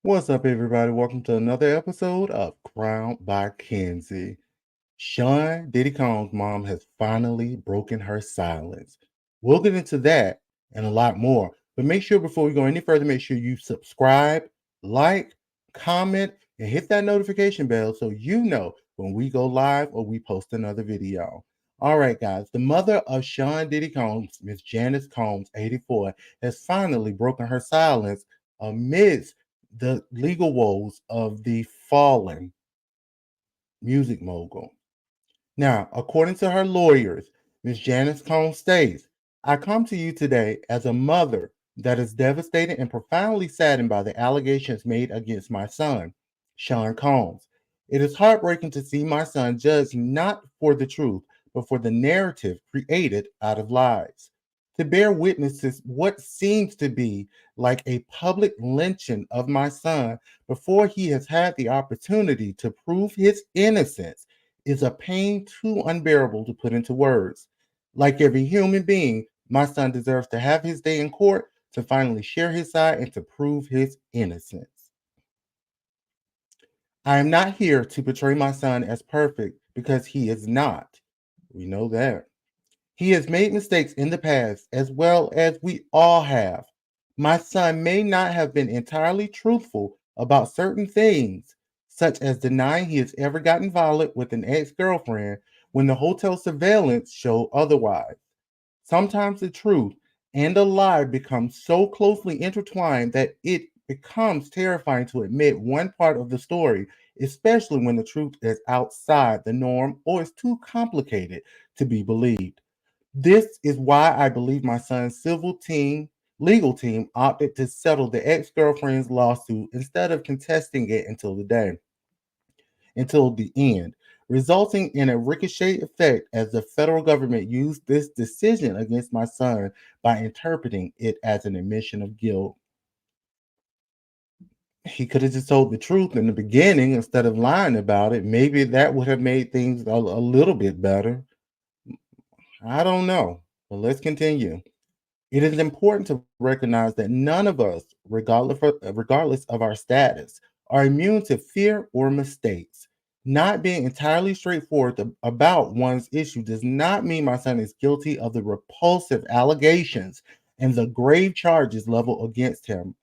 What's up, everybody? Welcome to another episode of Crown by Kenzie. Sean Diddy Combs' mom has finally broken her silence. We'll get into that and a lot more. But make sure before we go any further, make sure you subscribe, like, comment, and hit that notification bell so you know when we go live or we post another video. All right, guys. The mother of Sean Diddy Combs, Miss Janice Combs, 84, has finally broken her silence amidst the legal woes of the fallen music mogul. Now, according to her lawyers, Ms. Janice Combs states, I come to you today as a mother that is devastated and profoundly saddened by the allegations made against my son, Sean Combs. It is heartbreaking to see my son judged not for the truth, but for the narrative created out of lies. To bear witness to what seems to be like a public lynching of my son before he has had the opportunity to prove his innocence is a pain too unbearable to put into words. Like every human being, my son deserves to have his day in court to finally share his side and to prove his innocence. I am not here to portray my son as perfect because he is not. We know that. He has made mistakes in the past as well as we all have. My son may not have been entirely truthful about certain things, such as denying he has ever gotten violent with an ex girlfriend when the hotel surveillance showed otherwise. Sometimes the truth and a lie become so closely intertwined that it becomes terrifying to admit one part of the story, especially when the truth is outside the norm or is too complicated to be believed. This is why I believe my son's legal team opted to settle the ex-girlfriend's lawsuit instead of contesting it until the end, resulting in a ricochet effect as the federal government used this decision against my son by interpreting it as an admission of guilt. He could have just told the truth in the beginning instead of lying about it. Maybe that would have made things a little bit better. I don't know. But let's continue. It is important to recognize that none of us, regardless of our status, are immune to fear or mistakes. Not being entirely straightforward about one's issue does not mean my son is guilty of the repulsive allegations and the grave charges leveled against him.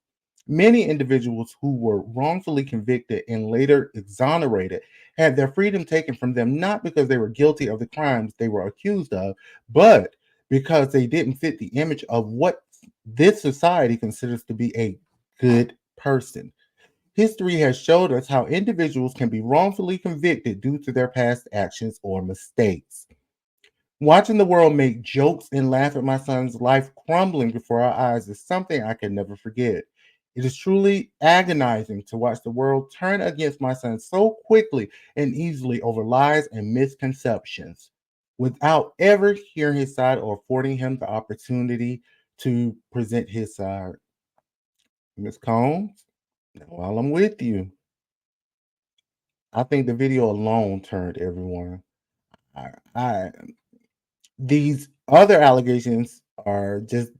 Many individuals who were wrongfully convicted and later exonerated had their freedom taken from them not because they were guilty of the crimes they were accused of, but because they didn't fit the image of what this society considers to be a good person. History has showed us how individuals can be wrongfully convicted due to their past actions or mistakes. Watching the world make jokes and laugh at my son's life crumbling before our eyes is something I can never forget. It is truly agonizing to watch the world turn against my son so quickly and easily over lies and misconceptions without ever hearing his side or affording him the opportunity to present his side. Ms. Combs, while I'm with you, I think the video alone turned everyone. I These other allegations are just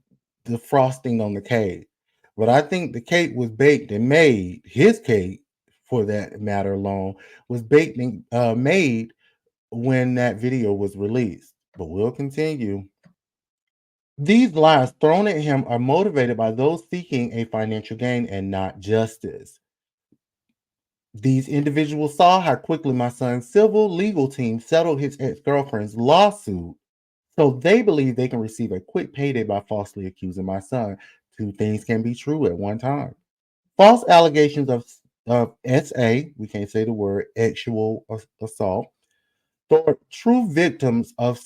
the frosting on the cake. But I think the cake was baked and made, his cake, for that matter alone, was baked and made when that video was released. But we'll continue. These lies thrown at him are motivated by those seeking a financial gain and not justice. These individuals saw how quickly my son's civil legal team settled his ex girlfriend's lawsuit. So they believe they can receive a quick payday by falsely accusing my son. Two things can be true at one time. False allegations of SA, we can't say the word, actual assault, or true victims of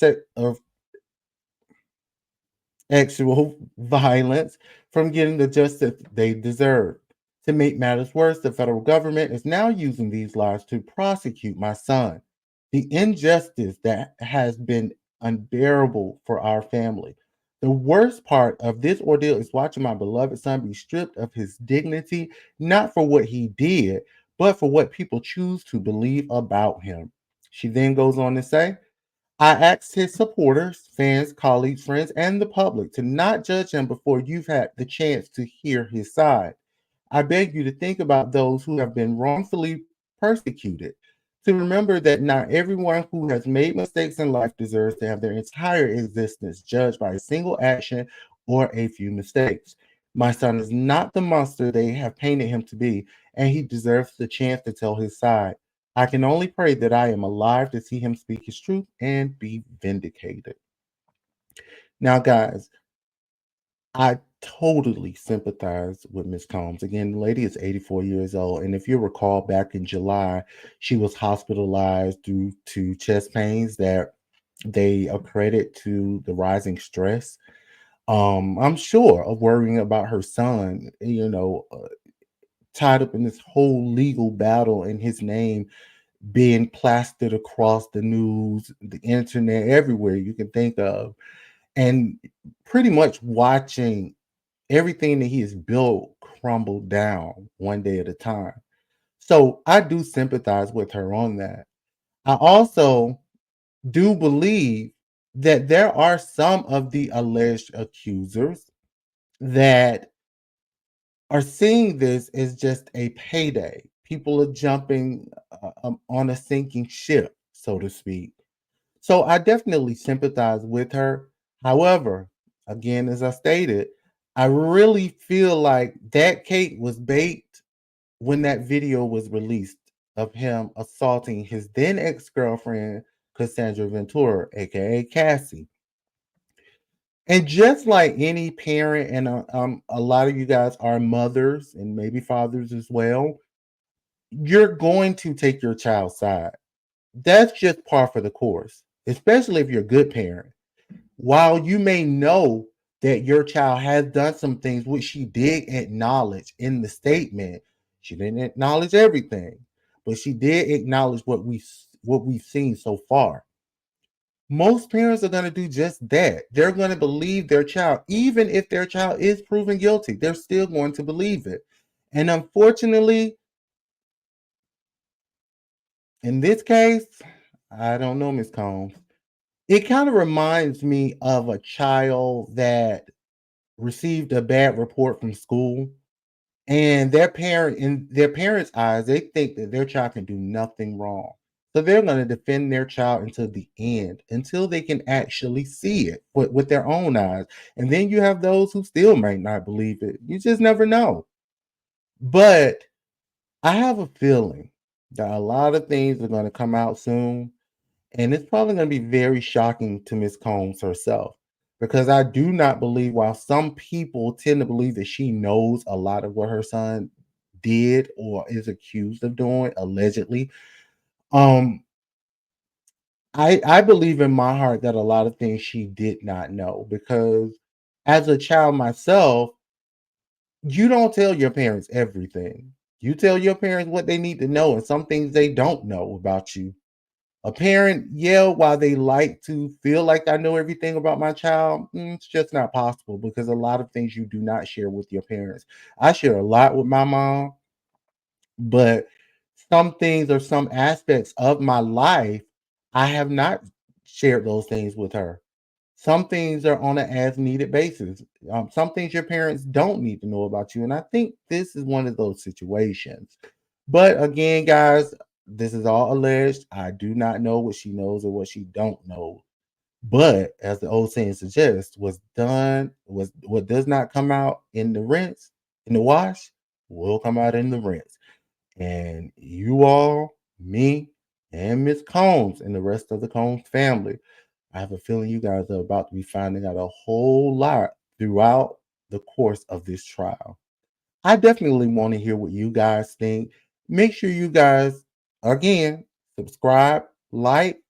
actual violence from getting the justice they deserve. To make matters worse, the federal government is now using these lies to prosecute my son. The injustice that has been unbearable for our family. The worst part of this ordeal is watching my beloved son be stripped of his dignity, not for what he did, but for what people choose to believe about him. She then goes on to say, I asked his supporters, fans, colleagues, friends, and the public to not judge him before you've had the chance to hear his side. I beg you to think about those who have been wrongfully persecuted. To remember that not everyone who has made mistakes in life deserves to have their entire existence judged by a single action or a few mistakes. My son is not the monster they have painted him to be, and he deserves the chance to tell his side. I can only pray that I am alive to see him speak his truth and be vindicated. Now, guys, I totally sympathize with Miss Combs. Again, the lady is 84 years old. And if you recall back in July, she was hospitalized due to chest pains that they accredit to the rising stress. I'm sure of worrying about her son, tied up in this whole legal battle and his name being plastered across the news, the internet, everywhere you can think of. And pretty much watching everything that he has built crumble down one day at a time. So I do sympathize with her on that. I also do believe that there are some of the alleged accusers that are seeing this as just a payday. People are jumping on a sinking ship, so to speak. So I definitely sympathize with her. However, again, as I stated, I really feel like that cake was baked when that video was released of him assaulting his then ex girlfriend, Cassandra Ventura, aka Cassie. And just like any parent, and a lot of you guys are mothers and maybe fathers as well, you're going to take your child's side. That's just par for the course, especially if you're a good parent. While you may know that your child has done some things which she did acknowledge in the statement, she didn't acknowledge everything, but she did acknowledge what we've seen so far. Most parents are going to do just that. They're going to believe their child, even if their child is proven guilty. They're still going to believe it. And unfortunately, in this case, I don't know, Miss Combs. It kind of reminds me of a child that received a bad report from school, and in their parents' eyes, they think that their child can do nothing wrong. So they're going to defend their child until the end, until they can actually see it with their own eyes. And then you have those who still might not believe it. You just never know. But I have a feeling that a lot of things are going to come out soon, and it's probably going to be very shocking to Miss Combs herself, because I do not believe, while some people tend to believe that she knows a lot of what her son did or is accused of doing, allegedly, um, I believe in my heart that a lot of things she did not know, because as a child myself, you don't tell your parents everything. You tell your parents what they need to know, and some things they don't know about you. A parent, yeah, while they like to feel like I know everything about my child, it's just not possible, because a lot of things you do not share with your parents. I share a lot with my mom, but some things or some aspects of my life, I have not shared those things with her. Some things are on an as needed basis. Some things your parents don't need to know about you. And I think this is one of those situations. But again, guys, this is all alleged. I do not know what she knows or what she don't know. But as the old saying suggests, was what does not come out in the rinse, in the wash, will come out in the rinse. And you all, me, and Miss Combs and the rest of the Combs family, I have a feeling you guys are about to be finding out a whole lot throughout the course of this trial. I definitely want to hear what you guys think. Make sure you guys, again, subscribe, like,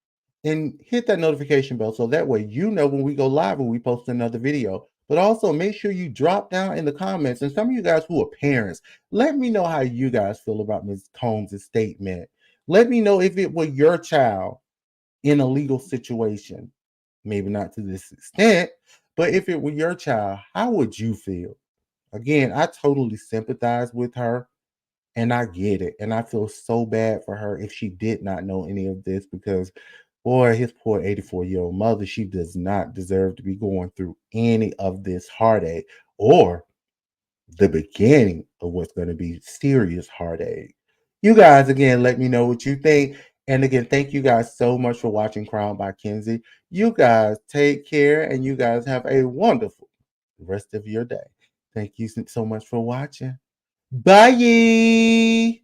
and hit that notification bell so that way you know when we go live when we post another video. But also make sure you drop down in the comments. And some of you guys who are parents, let me know how you guys feel about Ms. Combs' statement. Let me know if it were your child in a legal situation. Maybe not to this extent, but if it were your child, how would you feel? Again, I totally sympathize with her, and I get it. And I feel so bad for her if she did not know any of this, because, boy, his poor 84-year-old mother, she does not deserve to be going through any of this heartache or the beginning of what's going to be serious heartache. You guys, again, let me know what you think. And again, thank you guys so much for watching Crown by Kenzie. You guys take care and you guys have a wonderful rest of your day. Thank you so much for watching. Bye.